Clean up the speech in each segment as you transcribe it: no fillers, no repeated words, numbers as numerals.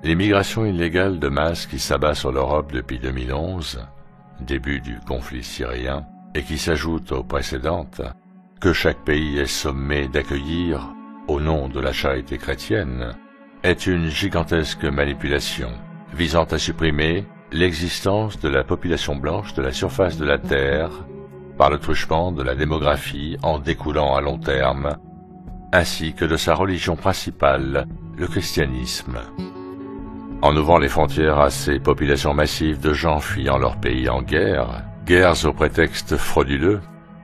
L'immigration illégale de masse qui s'abat sur l'Europe depuis 2011, début du conflit syrien, et qui s'ajoute aux précédentes, que chaque pays est sommé d'accueillir au nom de la charité chrétienne, est une gigantesque manipulation visant à supprimer l'existence de la population blanche de la surface de la Terre par le truchement de la démographie en découlant à long terme, ainsi que de sa religion principale, le christianisme. En ouvrant les frontières à ces populations massives de gens fuyant leur pays en guerre, guerres au prétexte frauduleux,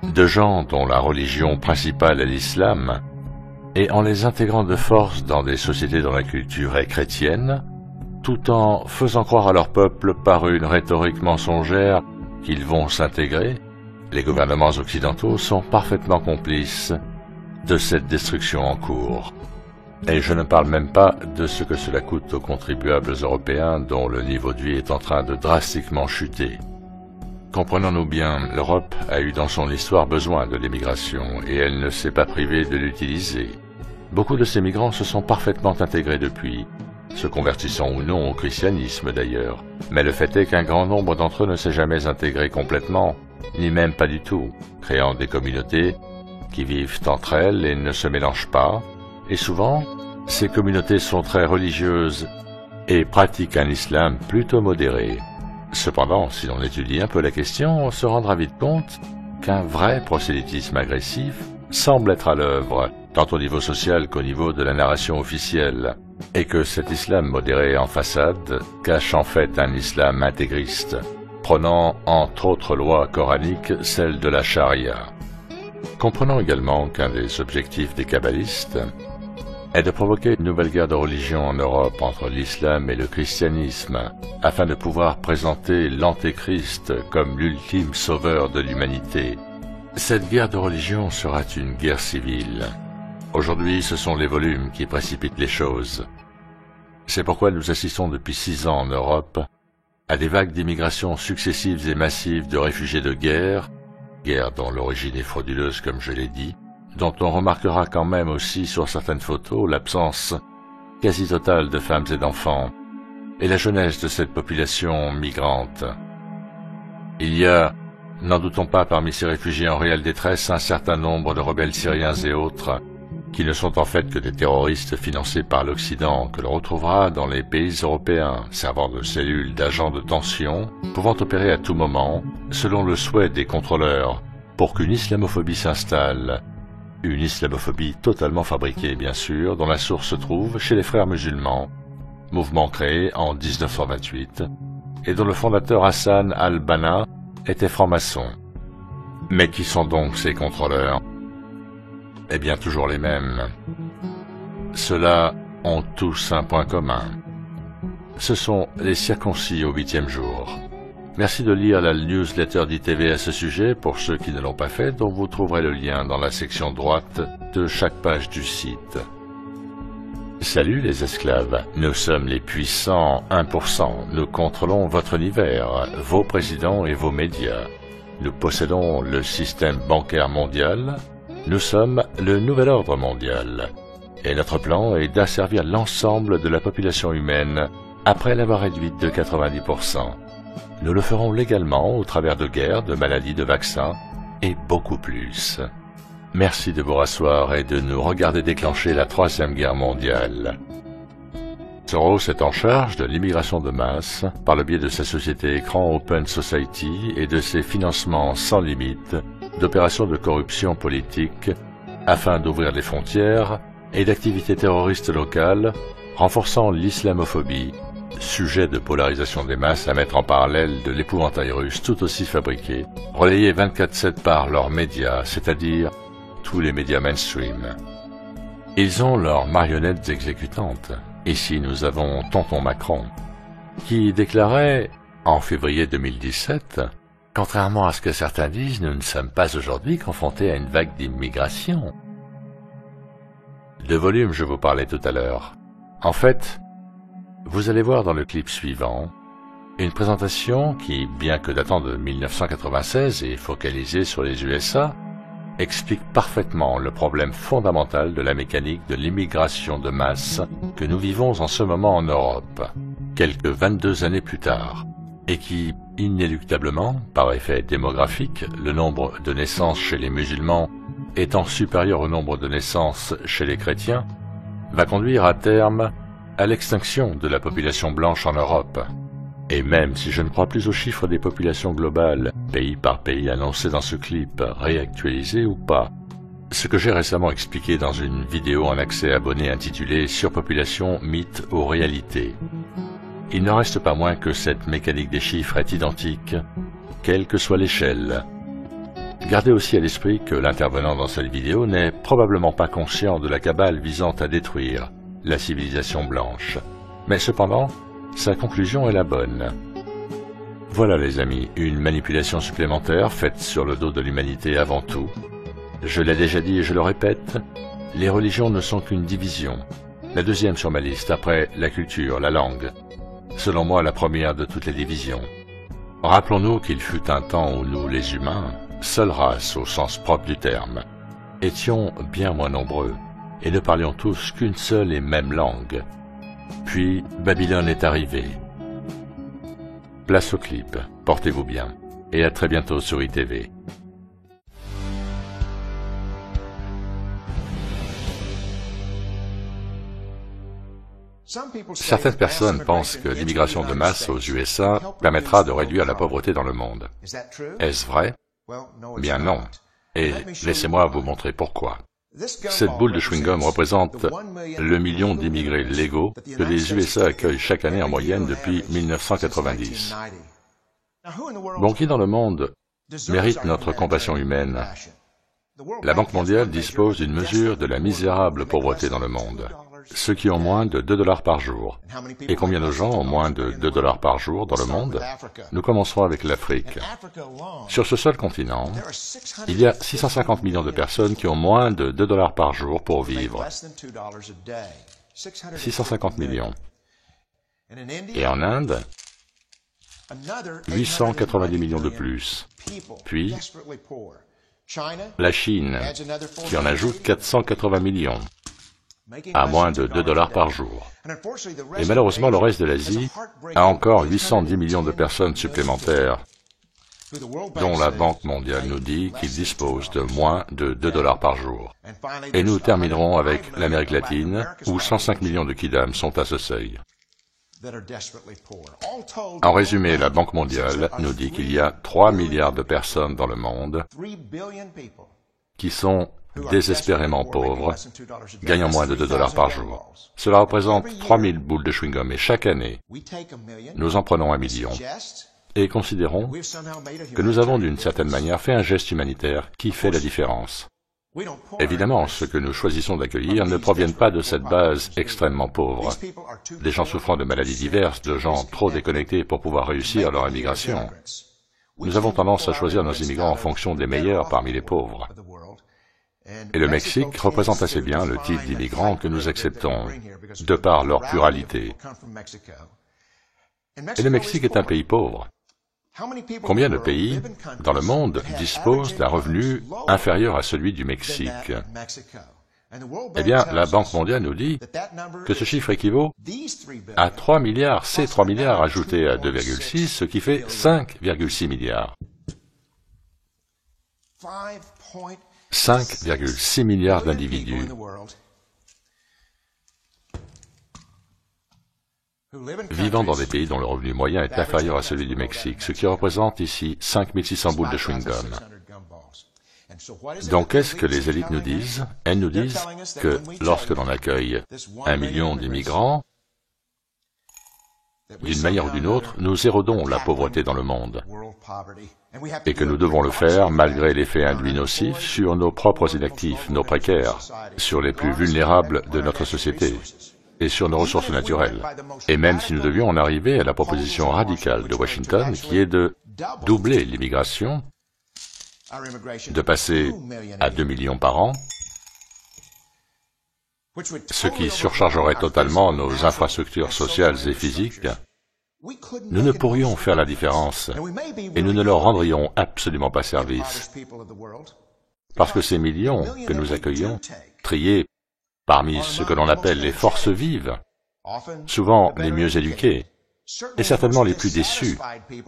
de gens dont la religion principale est l'islam, et en les intégrant de force dans des sociétés dont la culture est chrétienne, tout en faisant croire à leur peuple par une rhétorique mensongère qu'ils vont s'intégrer, les gouvernements occidentaux sont parfaitement complices de cette destruction en cours. Et je ne parle même pas de ce que cela coûte aux contribuables européens dont le niveau de vie est en train de drastiquement chuter. Comprenons-nous bien, l'Europe a eu dans son histoire besoin de l'immigration et elle ne s'est pas privée de l'utiliser. Beaucoup de ces migrants se sont parfaitement intégrés depuis, se convertissant ou non au christianisme d'ailleurs. Mais le fait est qu'un grand nombre d'entre eux ne s'est jamais intégré complètement, ni même pas du tout, créant des communautés qui vivent entre elles et ne se mélangent pas, et souvent, ces communautés sont très religieuses et pratiquent un islam plutôt modéré. Cependant, si l'on étudie un peu la question, on se rendra vite compte qu'un vrai prosélytisme agressif semble être à l'œuvre, tant au niveau social qu'au niveau de la narration officielle, et que cet islam modéré en façade cache en fait un islam intégriste, prenant entre autres lois coraniques celle de la charia. Comprenons également qu'un des objectifs des kabbalistes est de provoquer une nouvelle guerre de religion en Europe entre l'islam et le christianisme, afin de pouvoir présenter l'antéchrist comme l'ultime sauveur de l'humanité. Cette guerre de religion sera une guerre civile. Aujourd'hui, ce sont les volumes qui précipitent les choses. C'est pourquoi nous assistons depuis 6 ans en Europe à des vagues d'immigration successives et massives de réfugiés de guerre dont l'origine est frauduleuse comme je l'ai dit, dont on remarquera quand même aussi sur certaines photos l'absence quasi totale de femmes et d'enfants, et la jeunesse de cette population migrante. Il y a, n'en doutons pas, parmi ces réfugiés en réelle détresse, un certain nombre de rebelles syriens et autres, qui ne sont en fait que des terroristes financés par l'Occident, que l'on retrouvera dans les pays européens, servant de cellules d'agents de tension, pouvant opérer à tout moment, selon le souhait des contrôleurs, pour qu'une islamophobie s'installe. Une islamophobie totalement fabriquée, bien sûr, dont la source se trouve chez les Frères musulmans, mouvement créé en 1928, et dont le fondateur Hassan al-Banna était franc-maçon. Mais qui sont donc ces contrôleurs? Eh bien, toujours les mêmes. Ceux-là ont tous un point commun. Ce sont les circoncis au 8e jour. Merci de lire la newsletter d'ITV à ce sujet, pour ceux qui ne l'ont pas fait, dont vous trouverez le lien dans la section droite de chaque page du site. Salut les esclaves, nous sommes les puissants 1%, nous contrôlons votre univers, vos présidents et vos médias. Nous possédons le système bancaire mondial, nous sommes le nouvel ordre mondial, et notre plan est d'asservir l'ensemble de la population humaine après l'avoir réduite de 90%. Nous le ferons légalement au travers de guerres, de maladies, de vaccins, et beaucoup plus. Merci de vous rasseoir et de nous regarder déclencher la 3e guerre mondiale. Soros est en charge de l'immigration de masse par le biais de sa société écran Open Society et de ses financements sans limite d'opérations de corruption politique afin d'ouvrir les frontières et d'activités terroristes locales, renforçant l'islamophobie, sujet de polarisation des masses à mettre en parallèle de l'épouvantail russe tout aussi fabriqué, relayé 24/7 par leurs médias, c'est-à-dire tous les médias mainstream. Ils ont leurs marionnettes exécutantes. Ici, nous avons Tonton Macron, qui déclarait, en février 2017, « Contrairement à ce que certains disent, nous ne sommes pas aujourd'hui confrontés à une vague d'immigration. » De volume, je vous parlais tout à l'heure. En fait, vous allez voir dans le clip suivant une présentation qui, bien que datant de 1996 et focalisée sur les USA, explique parfaitement le problème fondamental de la mécanique de l'immigration de masse que nous vivons en ce moment en Europe, quelques 22 années plus tard, et qui, inéluctablement, par effet démographique, le nombre de naissances chez les musulmans étant supérieur au nombre de naissances chez les chrétiens, va conduire à terme à l'extinction de la population blanche en Europe. Et même si je ne crois plus aux chiffres des populations globales, pays par pays annoncés dans ce clip, réactualisés ou pas, ce que j'ai récemment expliqué dans une vidéo en accès abonné intitulée « Surpopulation, mythe ou réalité », il ne reste pas moins que cette mécanique des chiffres est identique, quelle que soit l'échelle. Gardez aussi à l'esprit que l'intervenant dans cette vidéo n'est probablement pas conscient de la cabale visant à détruire la civilisation blanche. Mais cependant, sa conclusion est la bonne. Voilà les amis, une manipulation supplémentaire faite sur le dos de l'humanité avant tout. Je l'ai déjà dit et je le répète, les religions ne sont qu'une division. La deuxième sur ma liste, après la culture, la langue. Selon moi, la première de toutes les divisions. Rappelons-nous qu'il fut un temps où nous, les humains, seule race au sens propre du terme, étions bien moins nombreux et ne parlions tous qu'une seule et même langue. Puis Babylone est arrivée. Place au clip, portez-vous bien et à très bientôt sur ITV. Certaines personnes pensent que l'immigration de masse aux USA permettra de réduire la pauvreté dans le monde. Est-ce vrai? Bien non. Et laissez-moi vous montrer pourquoi. Cette boule de chewing-gum représente le million d'immigrés légaux que les USA accueillent chaque année en moyenne depuis 1990. Bon, qui dans le monde mérite notre compassion humaine? La Banque mondiale dispose d'une mesure de la misérable pauvreté dans le monde. Ceux qui ont moins de 2 $ par jour. Et combien de gens ont moins de 2 $ par jour dans le monde? Nous commencerons avec l'Afrique. Sur ce seul continent, il y a 650 millions de personnes qui ont moins de 2 $ par jour pour vivre. 650 millions. Et en Inde, 890 millions de plus. Puis, la Chine, qui en ajoute 480 millions. À moins de 2 $ par jour. Et malheureusement, le reste de l'Asie a encore 810 millions de personnes supplémentaires, dont la Banque mondiale nous dit qu'ils disposent de moins de 2 $ par jour. Et nous terminerons avec l'Amérique latine, où 105 millions de kidam sont à ce seuil. En résumé, la Banque mondiale nous dit qu'il y a 3 milliards de personnes dans le monde qui sont désespérément pauvres, gagnant moins de 2 $ par jour. Cela représente 3000 boules de chewing-gum et chaque année, nous en prenons 1 million. Et considérons que nous avons d'une certaine manière fait un geste humanitaire qui fait la différence. Évidemment, ceux que nous choisissons d'accueillir ne proviennent pas de cette base extrêmement pauvre. Des gens souffrant de maladies diverses, de gens trop déconnectés pour pouvoir réussir leur immigration. Nous avons tendance à choisir nos immigrants en fonction des meilleurs parmi les pauvres. Et le Mexique représente assez bien le type d'immigrants que nous acceptons, de par leur pluralité. Et le Mexique est un pays pauvre. Combien de pays dans le monde disposent d'un revenu inférieur à celui du Mexique? Eh bien, la Banque mondiale nous dit que ce chiffre équivaut à 3 milliards, ces 3 milliards ajoutés à 2,6, ce qui fait 5,6 milliards. 5,6 milliards d'individus vivant dans des pays dont le revenu moyen est inférieur à celui du Mexique, ce qui représente ici 5600 boules de chewing-gum. Donc qu'est-ce que les élites nous disent? Elles nous disent que lorsque l'on accueille 1 million d'immigrants, d'une manière ou d'une autre, nous érodons la pauvreté dans le monde, et que nous devons le faire malgré l'effet induit nocif sur nos propres inactifs, nos précaires, sur les plus vulnérables de notre société, et sur nos ressources naturelles. Et même si nous devions en arriver à la proposition radicale de Washington, qui est de doubler l'immigration, de passer à 2 millions par an, ce qui surchargerait totalement nos infrastructures sociales et physiques, nous ne pourrions faire la différence et nous ne leur rendrions absolument pas service. Parce que ces millions que nous accueillons, triés parmi ce que l'on appelle les forces vives, souvent les mieux éduqués, et certainement les plus déçus,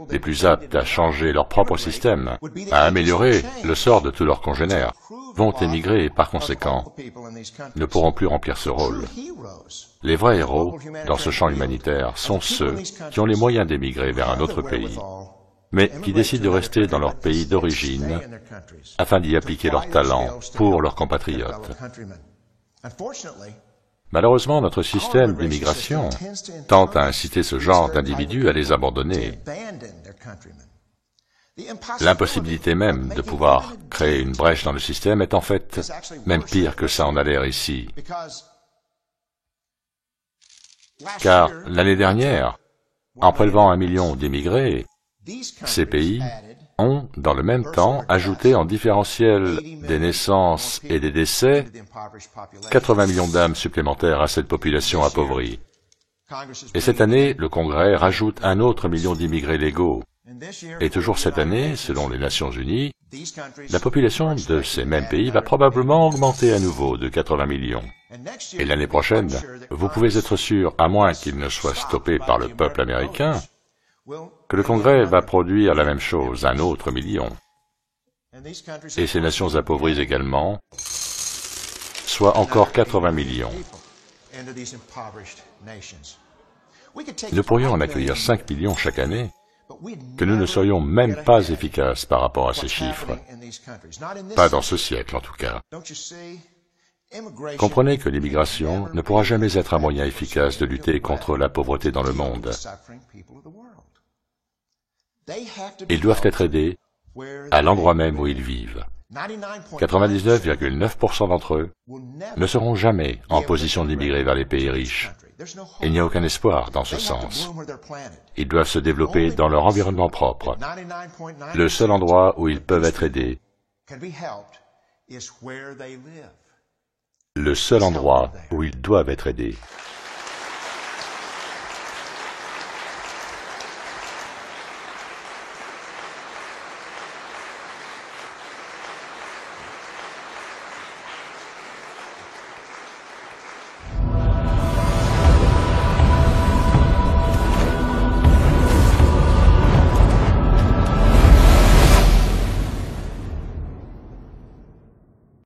les plus aptes à changer leur propre système, à améliorer le sort de tous leurs congénères, vont émigrer et par conséquent ne pourront plus remplir ce rôle. Les vrais héros dans ce champ humanitaire sont ceux qui ont les moyens d'émigrer vers un autre pays, mais qui décident de rester dans leur pays d'origine afin d'y appliquer leurs talents pour leurs compatriotes. Malheureusement, notre système d'immigration tend à inciter ce genre d'individus à les abandonner. L'impossibilité même de pouvoir créer une brèche dans le système est en fait même pire que ça en a l'air ici. Car l'année dernière, en prélevant 1 million d'immigrés, ces pays ont, dans le même temps, ajouté en différentiel des naissances et des décès 80 millions d'âmes supplémentaires à cette population appauvrie. Et cette année, le Congrès rajoute un autre million d'immigrés légaux. Et toujours cette année, selon les Nations Unies, la population de ces mêmes pays va probablement augmenter à nouveau de 80 millions. Et l'année prochaine, vous pouvez être sûr, à moins qu'il ne soit stoppé par le peuple américain, que le Congrès va produire la même chose, un autre million. Et ces nations appauvries également, soit encore 80 millions. Nous pourrions en accueillir 5 millions chaque année, que nous ne serions même pas efficaces par rapport à ces chiffres. Pas dans ce siècle, en tout cas. Comprenez que l'immigration ne pourra jamais être un moyen efficace de lutter contre la pauvreté dans le monde. Ils doivent être aidés à l'endroit même où ils vivent. 99,9% d'entre eux ne seront jamais en position d'immigrer vers les pays riches. Il n'y a aucun espoir dans ce sens. Ils doivent se développer dans leur environnement propre. Le seul endroit où ils peuvent être aidés, le seul endroit où ils doivent être aidés,